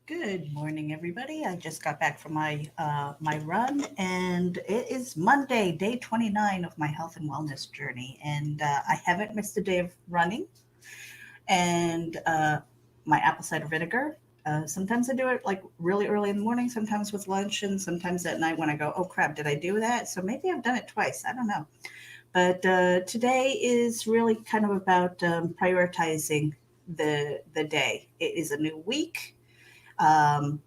Good morning, everybody. I just got back from my run, and it is Monday, day 29 of my health and wellness journey. And I haven't missed a day of running. And my apple cider vinegar. Sometimes I do it like really early in the morning, sometimes with lunch, and sometimes at night when I go, oh crap, did I do that? So maybe I've done it twice. I don't know. But today is really kind of about prioritizing the day. It is a new week. Um,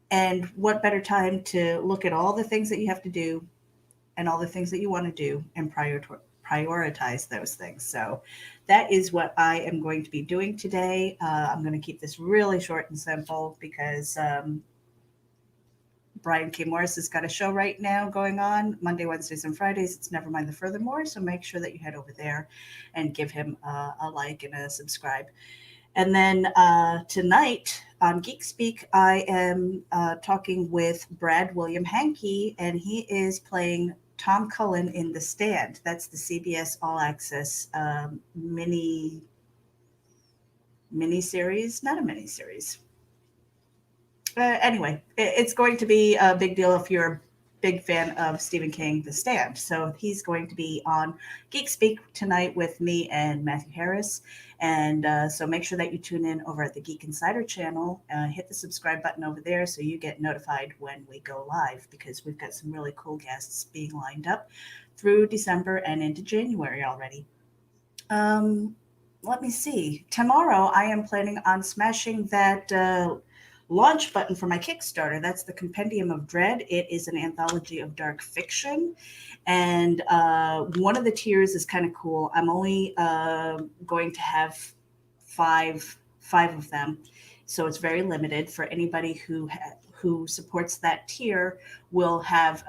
And what better time to look at all the things that you have to do and all the things that you want to do and prioritize those things. So that is what I am going to be doing today. I'm going to keep this really short and simple because Brian K. Morris has got a show right now going on Monday, Wednesdays, and Fridays. It's Never Mind the Furthermore. So make sure that you head over there and give him a like and a subscribe. And then tonight on Geek Speak, I am talking with Brad William Hankey, and he is playing Tom Cullen in The Stand. That's the CBS All Access mini series, not a mini series. Anyway, it's going to be a big deal if you're a big fan of Stephen King, The Stand. So he's going to be on Geek Speak tonight with me and Matthew Harris. And so make sure that you tune in over at the Geek Insider channel. Hit the subscribe button over there so you get notified when we go live because we've got some really cool guests being lined up through December and into January already. Um, Let me see. Tomorrow, I am planning on smashing that launch button for my Kickstarter. That's the Compendium of Dread. It is an anthology of dark fiction, and one of the tiers is kind of cool. I'm only going to have five of them, so it's very limited for anybody who supports that tier will have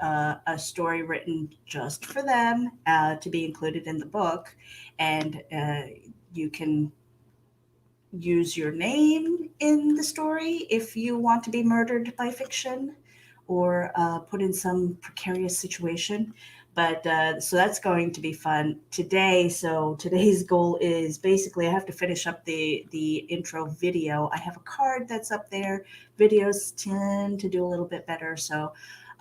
a story written just for them to be included in the book, and you can use your name in the story if you want to be murdered by fiction or put in some precarious situation. But so that's going to be fun today. So today's goal is basically I have to finish up the intro video. I have a card that's up there. Videos tend to do a little bit better, so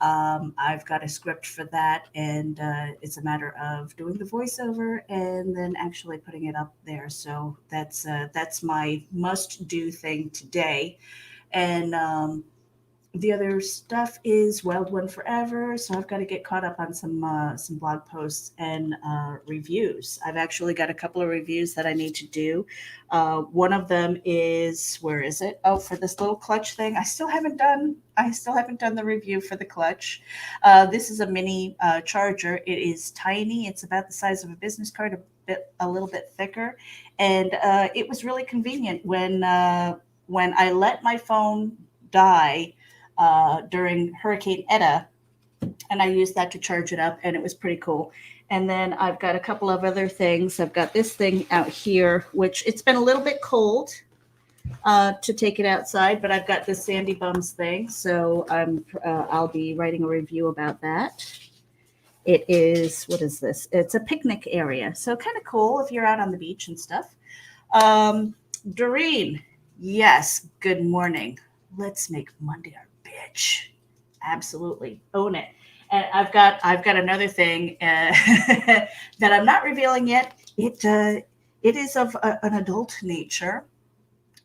I've got a script for that, and it's a matter of doing the voiceover and then actually putting it up there. So that's my must do thing today. And the other stuff is Wild One Forever, so I've got to get caught up on some blog posts and reviews. I've actually got a couple of reviews that I need to do. One of them is where is it? Oh, for this little clutch thing. I still haven't done the review for the clutch. This is a mini charger. It is tiny. It's about the size of a business card, a little bit thicker, and it was really convenient when I let my phone die during Hurricane Eta, and I used that to charge it up, and it was pretty cool. And then I've got a couple of other things. I've got this thing out here, which it's been a little bit cold to take it outside, but I've got this Sandy Bums thing, so I'll be writing a review about that. It is what is this? It's a picnic area, so kind of cool if you're out on the beach and stuff. Doreen, yes, good morning. Let's make Monday our bitch. Absolutely own it. And I've got another thing that I'm not revealing yet. It is of an adult nature,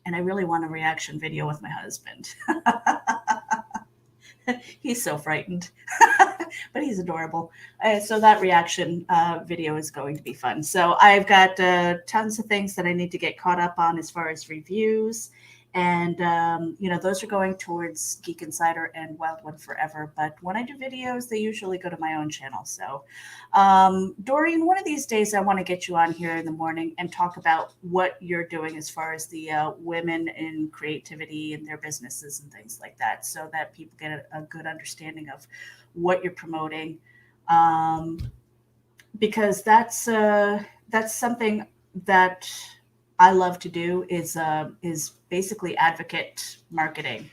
and I really want a reaction video with my husband. He's so frightened, but he's adorable. So that reaction video is going to be fun. So I've got tons of things that I need to get caught up on as far as reviews. And, those are going towards Geek Insider and Wild One Forever. But when I do videos, they usually go to my own channel. So, Doreen, one of these days, I want to get you on here in the morning and talk about what you're doing as far as the women in creativity and their businesses and things like that, so that people get a good understanding of what you're promoting. Um, because that's something that I love to do is basically advocate marketing.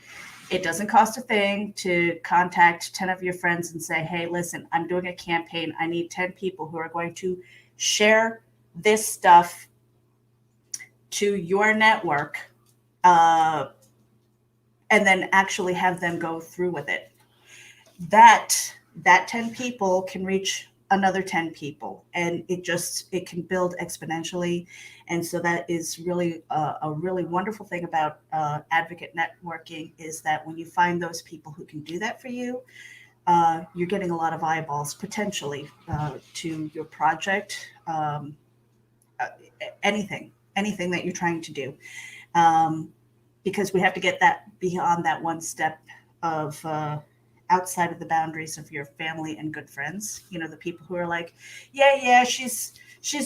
It doesn't cost a thing to contact 10 of your friends and say, hey, listen, I'm doing a campaign. I need 10 people who are going to share this stuff to your network. Uh, and then actually have them go through with it. That 10 people can reach another 10 people, and it can build exponentially. And so that is really a really wonderful thing about advocate networking, is that when you find those people who can do that for you, you're getting a lot of eyeballs potentially to your project, uh, anything that you're trying to do, um, because we have to get that beyond that one step of outside of the boundaries of your family and good friends. You know, the people who are like, yeah, she's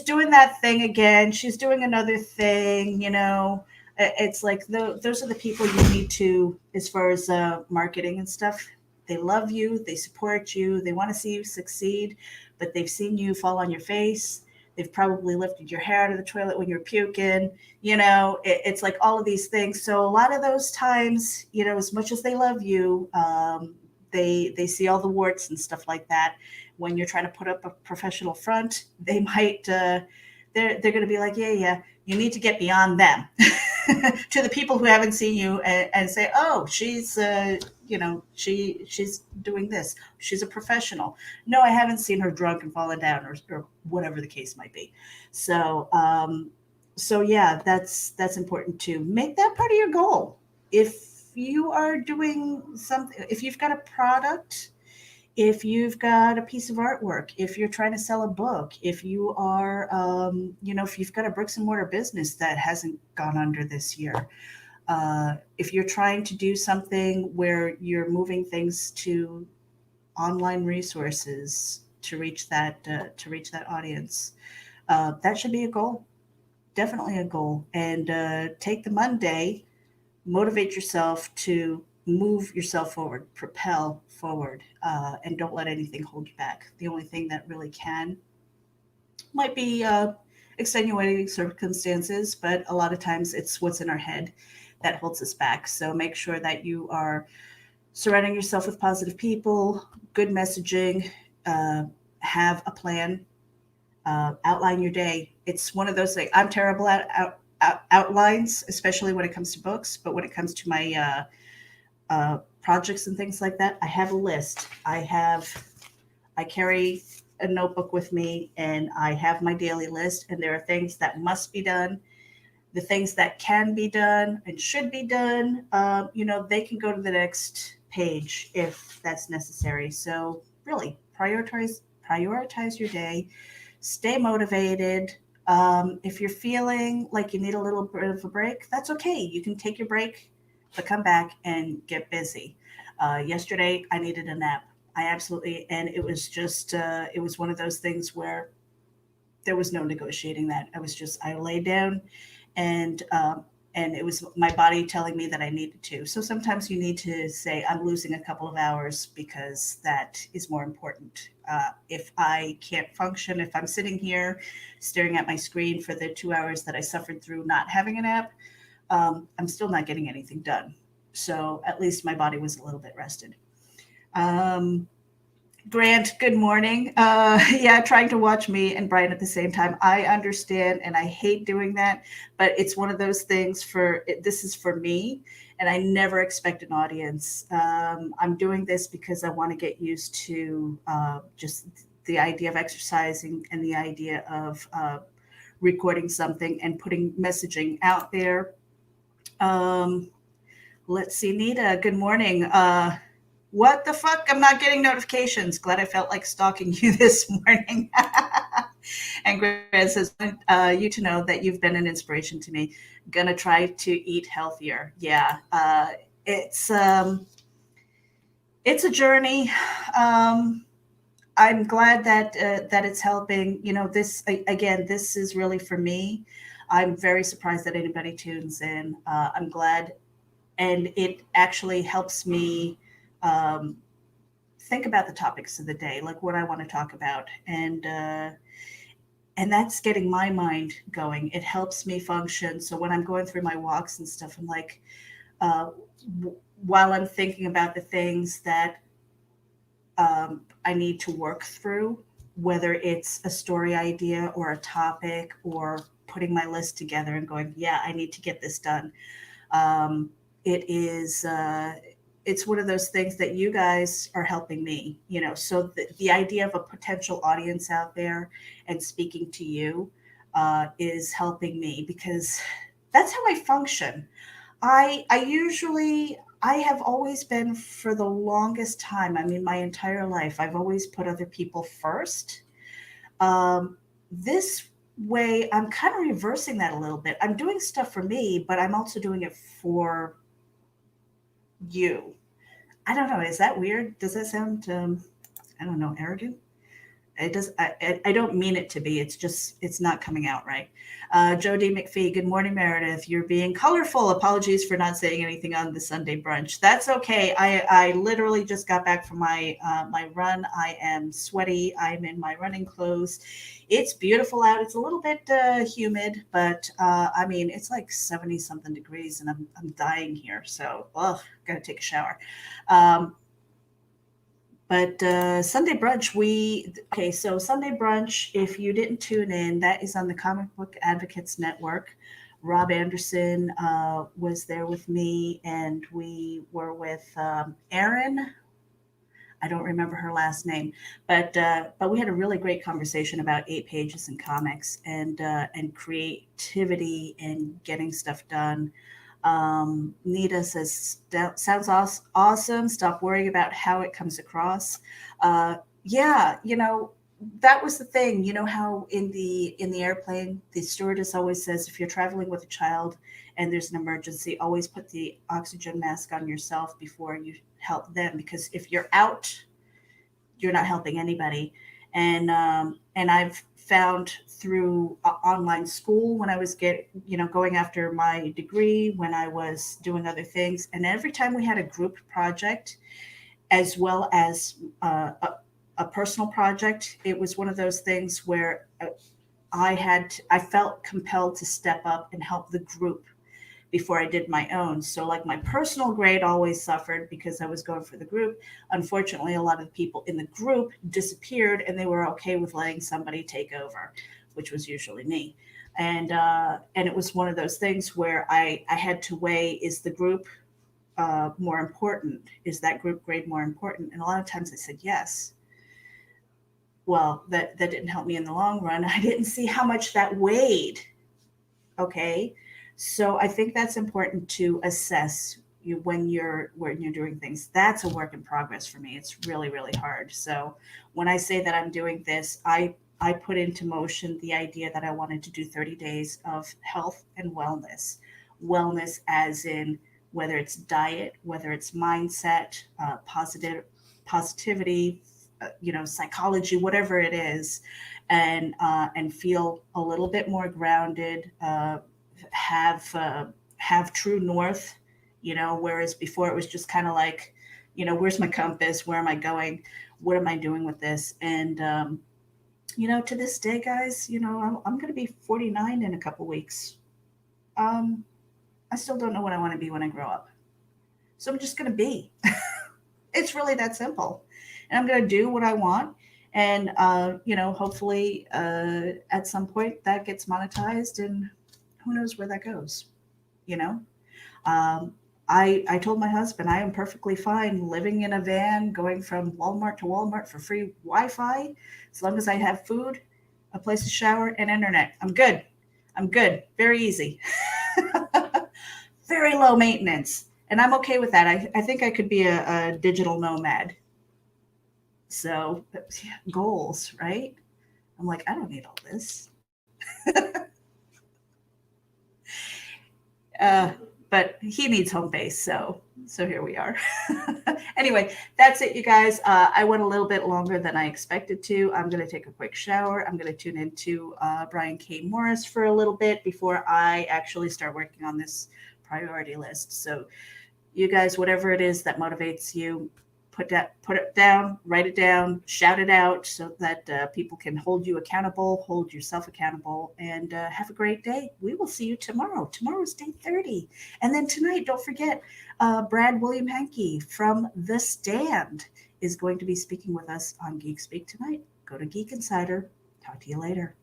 doing that thing again. She's doing another thing. You know, it's like those are the people you need to, as far as marketing and stuff. They love you, they support you, they want to see you succeed, but they've seen you fall on your face. They've probably lifted your hair out of the toilet when you're puking. You know, it's like all of these things. So a lot of those times, you know, as much as they love you, they see all the warts and stuff like that. When you're trying to put up a professional front, they might they're going to be like, yeah, you need to get beyond them to the people who haven't seen you, and say, oh, she's you know, she's doing this. She's a professional. No, I haven't seen her drunk and fallen down, or whatever the case might be. So so yeah, that's important to make that part of your goal. If you are doing something, if you've got a product, if you've got a piece of artwork, if you're trying to sell a book, if you are, you know, if you've got a bricks and mortar business that hasn't gone under this year, if you're trying to do something where you're moving things to online resources to reach that audience, that should be a goal. Definitely a goal. And take the Monday, motivate yourself to move yourself forward, propel forward, and don't let anything hold you back. The only thing that really can might be extenuating circumstances, but a lot of times it's what's in our head that holds us back. So make sure that you are surrounding yourself with positive people, good messaging, uh, have a plan, outline your day. It's one of those things. I'm terrible at outlines, especially when it comes to books, but when it comes to my projects and things like that, I have a list. I carry a notebook with me, and I have my daily list, and there are things that must be done. The things that can be done and should be done, you know, they can go to the next page if that's necessary. So really prioritize your day, stay motivated. If you're feeling like you need a little bit of a break, that's okay. You can take your break, but come back and get busy. Yesterday, I needed a nap. I absolutely, and it was just, it was one of those things where there was no negotiating that. I laid down, and and it was my body telling me that I needed to. So sometimes you need to say, I'm losing a couple of hours because that is more important. If I can't function, if I'm sitting here staring at my screen for the 2 hours that I suffered through not having a nap, I'm still not getting anything done. So at least my body was a little bit rested. Um, Grant, good morning. Yeah, trying to watch me and Brian at the same time. I understand, and I hate doing that, but it's one of those things. This is for me, and I never expect an audience. I'm doing this because I want to get used to just the idea of exercising and the idea of recording something and putting messaging out there. Um, let's see, Nita, good morning. What the fuck? I'm not getting notifications. Glad I felt like stalking you this morning. And Grant says, you to know that you've been an inspiration to me. Gonna try to eat healthier. Yeah, it's it's a journey. Um, I'm glad that that it's helping. You know, again. This is really for me. I'm very surprised that anybody tunes in. I'm glad, and it actually helps me um, think about the topics of the day, like what I want to talk about, and that's getting my mind going. It helps me function. So when I'm going through my walks and stuff, I'm like, uh, while I'm thinking about the things that I need to work through, whether it's a story idea or a topic or putting my list together and going, yeah, I need to get this done. Um, it is it's one of those things that you guys are helping me, so the idea of a potential audience out there and speaking to you is helping me because that's how I function. I have always been for the longest time, I mean my entire life, I've always put other people first. This way I'm kind of reversing that a little bit. I'm doing stuff for me, but I'm also doing it for you. I don't know. Is that weird? Does that sound, I don't know, arrogant? It does. I don't mean it to be. It's just it's not coming out right. Joe D. McPhee. Good morning, Meredith. You're being colorful. Apologies for not saying anything on the Sunday brunch. That's okay. I literally just got back from my run. I am sweaty. I'm in my running clothes. It's beautiful out. It's a little bit humid, but I mean it's like 70 something degrees, and I'm dying here. So, gotta take a shower. Um, but Sunday brunch, so Sunday brunch, if you didn't tune in, that is on the Comic Book Advocates Network. Rob Anderson was there with me, and we were with Erin. I don't remember her last name, but we had a really great conversation about 8 pages in comics and creativity and getting stuff done. Nita says, sounds awesome. Stop worrying about how it comes across. Yeah, that was the thing. You know how in the airplane, the stewardess always says, if you're traveling with a child and there's an emergency, always put the oxygen mask on yourself before you help them, because if you're out, you're not helping anybody. And I've found through online school when I was going after my degree, when I was doing other things, and every time we had a group project as well as a personal project, it was one of those things where I felt compelled to step up and help the group before I did my own. So, like, my personal grade always suffered because I was going for the group. Unfortunately, a lot of the people in the group disappeared, and they were okay with letting somebody take over, which was usually me. And it was one of those things where I had to weigh, is the group more important? Is that group grade more important? And a lot of times I said yes. Well, that didn't help me in the long run. I didn't see how much that weighed. Okay. So I think that's important to assess you when you're doing things. That's a work in progress for me. It's really, really hard. So when I say that I'm doing this, I put into motion the idea that I wanted to do 30 days of health and wellness. Wellness as in whether it's diet, whether it's mindset, positivity, psychology, whatever it is, and feel a little bit more grounded, have true north, whereas before it was just kind of like, where's my compass? Where am I going? What am I doing with this? And, to this day, guys, I'm going to be 49 in a couple weeks. I still don't know what I want to be when I grow up. So I'm just going to be. It's really that simple. And I'm going to do what I want. And, hopefully at some point that gets monetized, and who knows where that goes, you know? Um, I told my husband I am perfectly fine living in a van, going from Walmart to Walmart for free Wi-Fi, as long as I have food, a place to shower, and internet. I'm good. I'm good. Very easy. Very low maintenance. And I'm okay with that. I think I could be a digital nomad. So, yeah, goals, right? I'm like, I don't need all this. Uh, but he needs home base, so here we are. Anyway, that's it, you guys. I went a little bit longer than I expected to. I'm going to take a quick shower. I'm going to tune into Brian K. Morris for a little bit before I actually start working on this priority list. So, you guys, whatever it is that motivates you, put it down, write it down, shout it out, so that people can hold you accountable, hold yourself accountable, and have a great day. We will see you tomorrow. Tomorrow's day 30. And then tonight, don't forget, Brad William Hankey from The Stand is going to be speaking with us on Geek Speak tonight. Go to Geek Insider. Talk to you later.